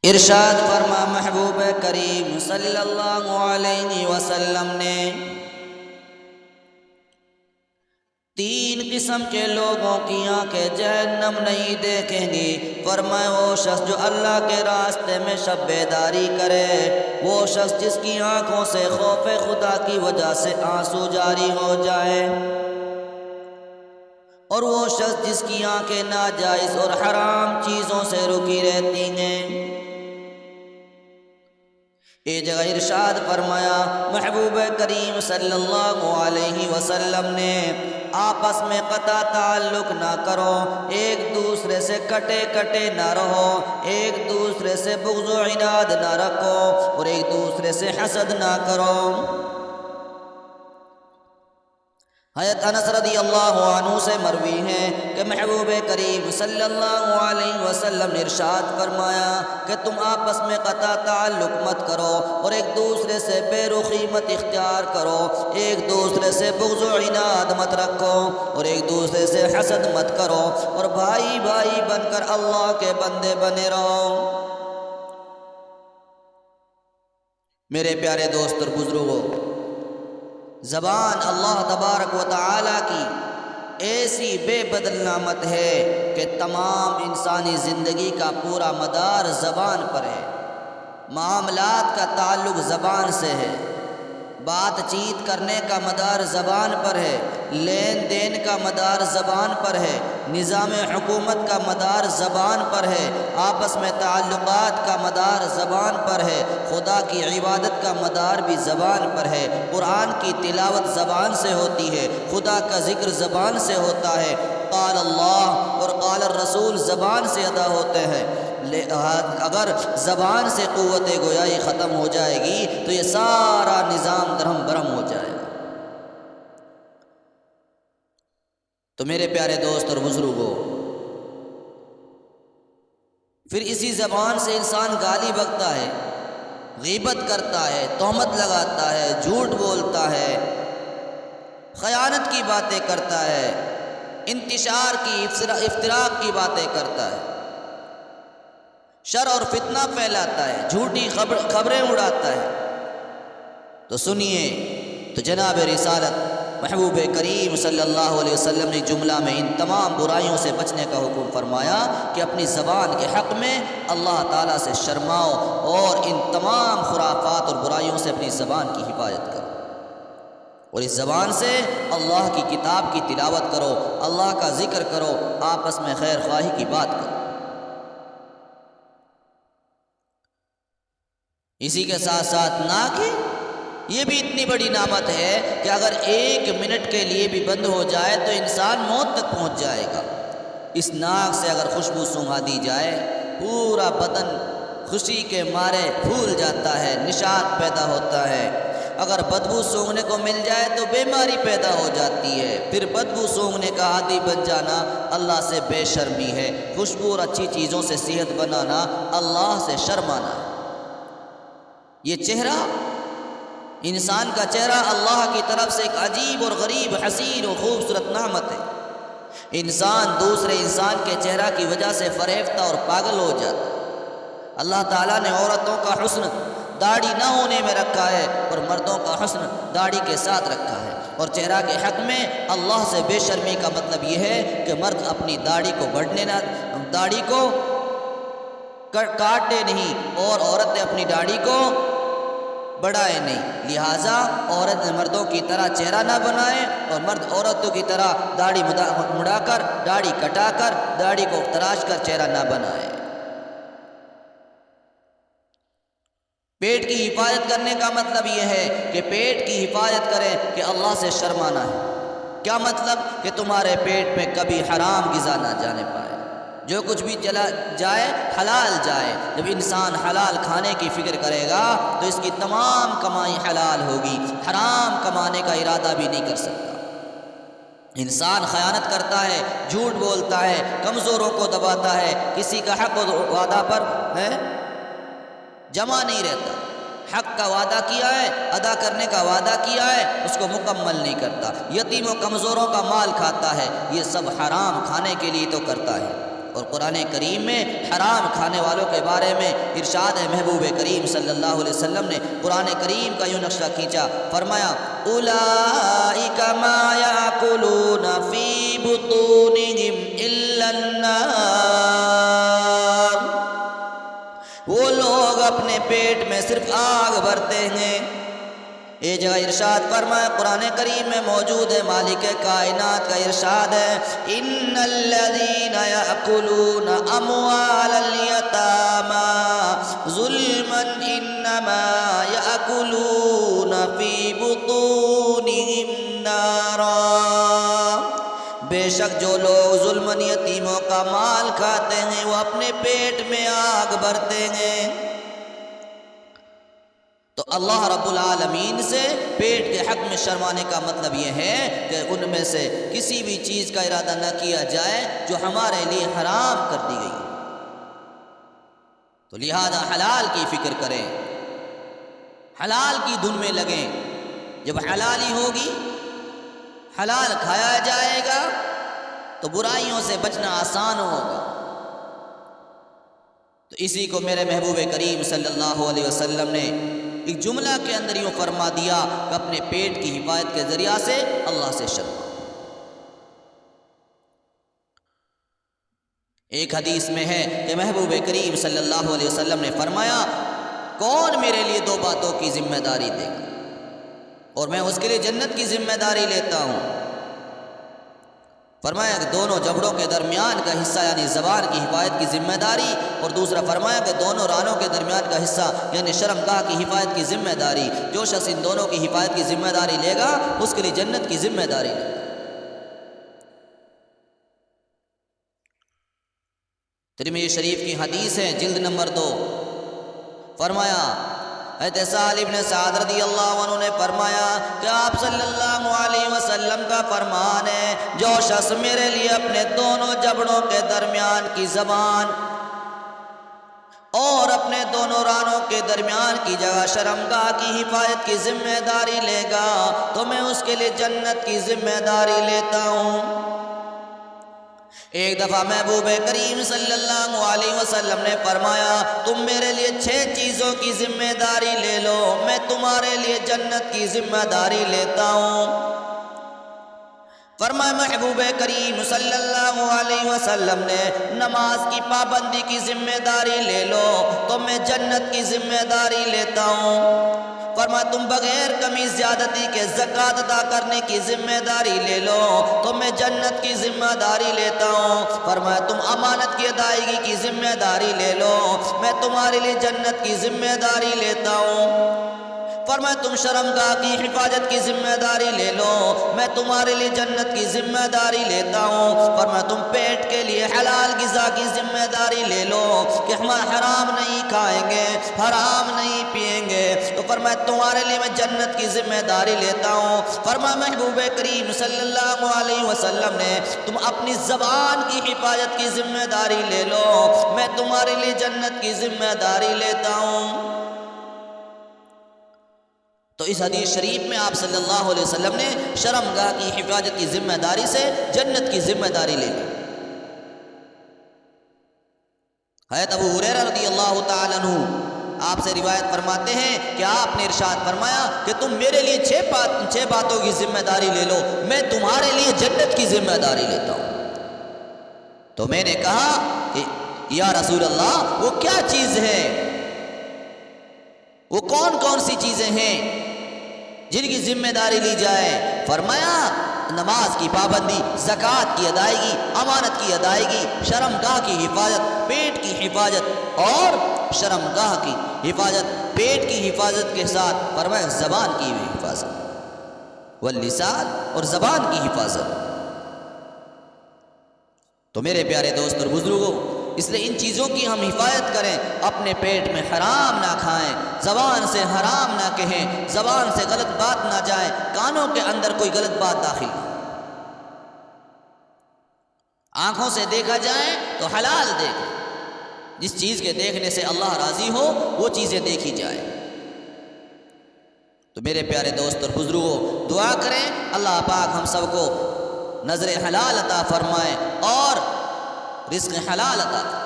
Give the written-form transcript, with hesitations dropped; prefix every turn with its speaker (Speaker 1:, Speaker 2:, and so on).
Speaker 1: ارشاد فرما محبوب کریم صلی اللہ علیہ وسلم نے تین قسم کے لوگوں کی آنکھیں جہنم نہیں دیکھیں گی۔ فرمایا وہ شخص جو اللہ کے راستے میں شب بیداری کرے، وہ شخص جس کی آنکھوں سے خوف خدا کی وجہ سے آنسو جاری ہو جائے، اور وہ شخص جس کی آنکھیں ناجائز اور حرام چیزوں سے رکی رہتی ہیں۔ ایک جگہ ارشاد فرمایا محبوب کریم صلی اللہ علیہ وسلم نے آپس میں قطع تعلق نہ کرو، ایک دوسرے سے کٹے نہ رہو، ایک دوسرے سے بغض و عناد نہ رکھو، اور ایک دوسرے سے حسد نہ کرو۔ حضرت انس رضی اللہ عنہ سے مروی ہے کہ محبوب کریم صلی اللہ علیہ وسلم نے ارشاد فرمایا کہ تم آپس میں قطع تعلق مت کرو، اور ایک دوسرے سے بے رخی مت اختیار کرو، ایک دوسرے سے بغض و عناد مت رکھو، اور ایک دوسرے سے حسد مت کرو، اور بھائی بھائی بن کر اللہ کے بندے بنے رہو۔ میرے پیارے دوست اور بزرگوں، زبان اللہ تبارک و تعالی کی ایسی بے بدل نعمت ہے کہ تمام انسانی زندگی کا پورا مدار زبان پر ہے۔ معاملات کا تعلق زبان سے ہے، بات چیت کرنے کا مدار زبان پر ہے، لین دین کا مدار زبان پر ہے، نظام حکومت کا مدار زبان پر ہے، آپس میں تعلقات کا مدار زبان پر ہے، خدا کی عبادت کا مدار بھی زبان پر ہے، قرآن کی تلاوت زبان سے ہوتی ہے، خدا کا ذکر زبان سے ہوتا ہے، قال اللہ اور قال الرسول زبان سے ادا ہوتے ہیں۔ اگر زبان سے قوت گویائی ختم ہو جائے گی تو یہ سارا نظام درہم برہم ہو جائے گا۔ تو میرے پیارے دوست اور بزرگوں، پھر اسی زبان سے انسان گالی بکتا ہے، غیبت کرتا ہے، تہمت لگاتا ہے، جھوٹ بولتا ہے، خیانت کی باتیں کرتا ہے، انتشار کی افتراق کی باتیں کرتا ہے، شر اور فتنہ پھیلاتا ہے، جھوٹی خبریں اڑاتا ہے۔ تو سنیے، تو جناب رسالت محبوب کریم صلی اللہ علیہ وسلم نے جملہ میں ان تمام برائیوں سے بچنے کا حکم فرمایا کہ اپنی زبان کے حق میں اللہ تعالیٰ سے شرماؤ، اور ان تمام خرافات اور برائیوں سے اپنی زبان کی حفاظت کرو، اور اس زبان سے اللہ کی کتاب کی تلاوت کرو، اللہ کا ذکر کرو، آپس میں خیر خواہی کی بات کرو۔ اسی کے ساتھ ساتھ ناک یہ بھی اتنی بڑی نعمت ہے کہ اگر ایک منٹ کے لیے بھی بند ہو جائے تو انسان موت تک پہنچ جائے گا۔ اس ناک سے اگر خوشبو سونگھا دی جائے، پورا بدن خوشی کے مارے پھول جاتا ہے، نشاط پیدا ہوتا ہے۔ اگر بدبو سونگھنے کو مل جائے تو بیماری پیدا ہو جاتی ہے، پھر بدبو سونگھنے کا عادی بن جانا اللہ سے بے شرمی ہے۔ خوشبو اور اچھی چیزوں سے صحت بنانا اللہ سے شرمانا ہے۔ یہ چہرہ، انسان کا چہرہ اللہ کی طرف سے ایک عجیب اور غریب، حسین اور خوبصورت نعمت ہے۔ انسان دوسرے انسان کے چہرہ کی وجہ سے فریفتہ اور پاگل ہو جاتا ہے۔ اللہ تعالیٰ نے عورتوں کا حسن داڑھی نہ ہونے میں رکھا ہے، اور مردوں کا حسن داڑھی کے ساتھ رکھا ہے، اور چہرہ کے حق میں اللہ سے بے شرمی کا مطلب یہ ہے کہ مرد اپنی داڑھی کو داڑھی کو کاٹے نہیں، اور عورت اپنی داڑھی کو بڑھائے نہیں۔ لہٰذا عورت مردوں کی طرح چہرہ نہ بنائے، اور مرد عورتوں کی طرح داڑھی مڑا کر، داڑھی کٹا کر، داڑھی کو تراش کر چہرہ نہ بنائے۔ پیٹ کی حفاظت کرنے کا مطلب یہ ہے کہ پیٹ کی حفاظت کریں کہ اللہ سے شرمانا ہے۔ کیا مطلب؟ کہ تمہارے پیٹ میں کبھی حرام غذا نہ جانے پائے، جو کچھ بھی چلا جائے حلال جائے۔ جب انسان حلال کھانے کی فکر کرے گا تو اس کی تمام کمائی حلال ہوگی، حرام کمانے کا ارادہ بھی نہیں کر سکتا۔ انسان خیانت کرتا ہے، جھوٹ بولتا ہے، کمزوروں کو دباتا ہے، کسی کا حق وعدہ پر جمع نہیں رہتا۔ حق کا وعدہ کیا ہے، ادا کرنے کا وعدہ کیا ہے، اس کو مکمل نہیں کرتا، یتیم و کمزوروں کا مال کھاتا ہے۔ یہ سب حرام کھانے کے لیے تو کرتا ہے۔ اور قرآن کریم میں حرام کھانے والوں کے بارے میں ارشاد ہے محبوب کریم صلی اللہ علیہ وسلم نے قرآن کریم کا یوں نقشہ کھینچا، فرمایا اولئک ما یاکلون فی بطونہم الا النار، وہ لوگ اپنے پیٹ میں صرف آگ بھرتے ہیں۔ ایک جگہ ارشاد فرمایا قرآن کریم میں موجود ہے، مالک کائنات کا ارشاد ہے ان الذین یأکلون اموال الیتامی ظلما انما یأکلون فی بطونہم نارا، بے شک جو لوگ ظلماً یتیموں کا مال کھاتے ہیں وہ اپنے پیٹ میں آگ بھرتے ہیں۔ تو اللہ رب العالمین سے پیٹ کے حق میں شرمانے کا مطلب یہ ہے کہ ان میں سے کسی بھی چیز کا ارادہ نہ کیا جائے جو ہمارے لیے حرام کر دی گئی، تو لہذا حلال کی فکر کریں، حلال کی دھن میں لگیں۔ جب حلالی ہوگی، حلال کھایا جائے گا تو برائیوں سے بچنا آسان ہوگا۔ تو اسی کو میرے محبوب کریم صلی اللہ علیہ وسلم نے ایک جملہ کے اندر یوں فرما دیا کہ اپنے پیٹ کی حفاظت کے ذریعہ سے اللہ سے شرما۔ ایک حدیث میں ہے کہ محبوب کریم صلی اللہ علیہ وسلم نے فرمایا کون میرے لیے دو باتوں کی ذمہ داری دے گا اور میں اس کے لیے جنت کی ذمہ داری لیتا ہوں؟ فرمایا کہ دونوں جبڑوں کے درمیان کا حصہ یعنی زبان کی حفاظت کی ذمہ داری، اور دوسرا فرمایا کہ دونوں رانوں کے درمیان کا حصہ یعنی شرمگاہ کی حفاظت کی ذمہ داری۔ جو شخص ان دونوں کی حفاظت کی ذمہ داری لے گا اس کے لیے جنت کی ذمہ داری لے گا۔ ترمذی شریف کی حدیث ہے جلد نمبر 2، فرمایا حضرت سہل بن سعد رضی اللہ عنہ نے فرمایا کہ آپ صلی اللہ علیہ وسلم کا فرمان ہے جو شخص میرے لیے اپنے دونوں جبڑوں کے درمیان کی زبان اور اپنے دونوں رانوں کے درمیان کی جگہ شرمگاہ کی حفاظت کی ذمہ داری لے گا تو میں اس کے لیے جنت کی ذمہ داری لیتا ہوں۔ ایک دفعہ محبوب کریم صلی اللہ علیہ وسلم نے فرمایا تم میرے لیے 6 چیزوں کی ذمہ داری لے لو، میں تمہارے لیے جنت کی ذمہ داری لیتا ہوں۔ فرمایا محبوب کریم صلی اللہ علیہ وسلم نے نماز کی پابندی کی ذمہ داری لے لو تو میں جنت کی ذمہ داری لیتا ہوں۔ فرمایا تم بغیر کمی زیادتی کے زکوٰۃ ادا کرنے کی ذمہ داری لے لو تو میں جنت کی ذمہ داری لیتا ہوں۔ فرمایا تم امانت کی ادائیگی کی ذمہ داری لے لو، میں تمہارے لیے جنت کی ذمہ داری لیتا ہوں۔ فرمایا تم شرمگاہ کی حفاظت کی ذمہ داری لے لو، میں تمہارے لیے جنت کی ذمہ داری لیتا ہوں۔ فرمایا تم پیٹ کے لیے حلال غذا کی ذمہ داری لے لو کہ ہم حرام نہیں کھائیں گے، حرام نہیں پئیں گے، تو فرمایا تمہارے لیے میں جنت کی ذمہ داری لیتا ہوں۔ فرمایا محبوب کریم صلی اللہ علیہ وسلم نے تم اپنی زبان کی حفاظت کی ذمہ داری لے لو، میں تمہارے لیے جنت کی ذمہ داری لیتا ہوں۔ تو اس حدیث شریف میں آپ صلی اللہ علیہ وسلم نے شرمگاہ کی حفاظت کی ذمہ داری سے جنت کی ذمہ داری لے لی۔ حضرت ابو ہریرہ رضی اللہ تعالیٰ عنہ آپ سے روایت فرماتے ہیں کہ آپ نے ارشاد فرمایا کہ تم میرے لیے 6 باتوں کی ذمہ داری لے لو، میں تمہارے لیے جنت کی ذمہ داری لیتا ہوں۔ تو میں نے کہا کہ یا رسول اللہ وہ کیا چیز ہے، وہ کون کون سی چیزیں ہیں جن کی ذمہ داری لی جائے؟ فرمایا نماز کی پابندی، زکوٰۃ کی ادائیگی، امانت کی ادائیگی، شرمگاہ کی حفاظت، پیٹ کی حفاظت اور شرمگاہ کی حفاظت، پیٹ کی حفاظت کے ساتھ فرمایا زبان کی بھی حفاظت، واللسان اور زبان کی حفاظت۔ تو میرے پیارے دوست اور بزرگوں، اس لیے ان چیزوں کی ہم حفاظت کریں، اپنے پیٹ میں حرام نہ کھائیں، زبان سے حرام نہ کہیں، زبان سے غلط بات نہ جائے، کانوں کے اندر کوئی غلط بات داخل نہ، آنکھوں سے دیکھا جائے تو حلال دیکھیں، جس چیز کے دیکھنے سے اللہ راضی ہو وہ چیزیں دیکھی جائیں۔ تو میرے پیارے دوست اور بزرگوں، دعا کریں اللہ پاک ہم سب کو نظر حلال عطا فرمائے اور رزق حلال عطا کرے۔